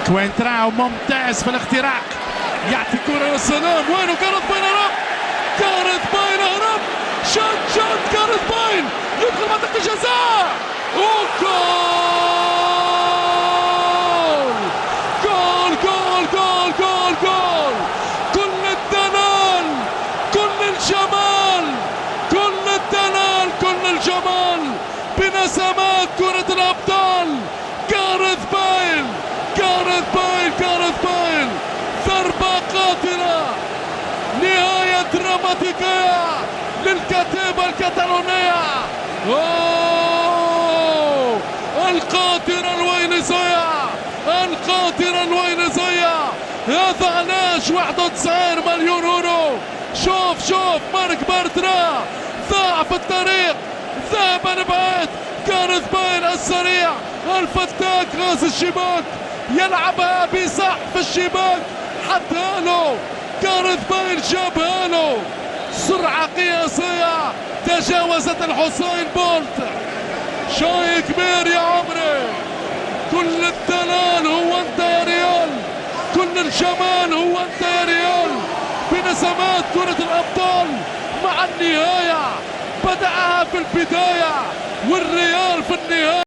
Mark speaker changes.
Speaker 1: كوينتراو ممتاز في الاختراق، يعطي كرة يا سلام. وينه جاريث بايل؟ هرب جاريث بايل، هرب شوت جاريث بايل يدخل منطقة الجزاء وجول جول جول جول جول جول. كل الدلال، كل الجمال، كل الدلال، كل الجمال بنسمات كرة الأبطال. جاريث بايل، جاريث بايل، جاريث بايل، ضربة قاتلة، نهاية دراماتيكية للكتيبة الكتالونية. أوه، القاطرة الوينيزية، القاطرة الوينيزية. هذا علاش 91 مليون يورو. شوف مارك بارترا ضاع في الطريق، ذهب لبعيد. جاريث بايل السريع الفتاك غاز الشباك، يلعبها بصح في الشباك، حطها له جاريث بايل، جابها له. سرعة قياسية تجاوزت الحسين بولت. شيء كبير يا عمري. كل الدلال هو انت يا ريال، كل الجمال هو انت يا ريال. بنسمات كرة الأبطال مع النهاية، بدأها في البداية والريال في النهاية.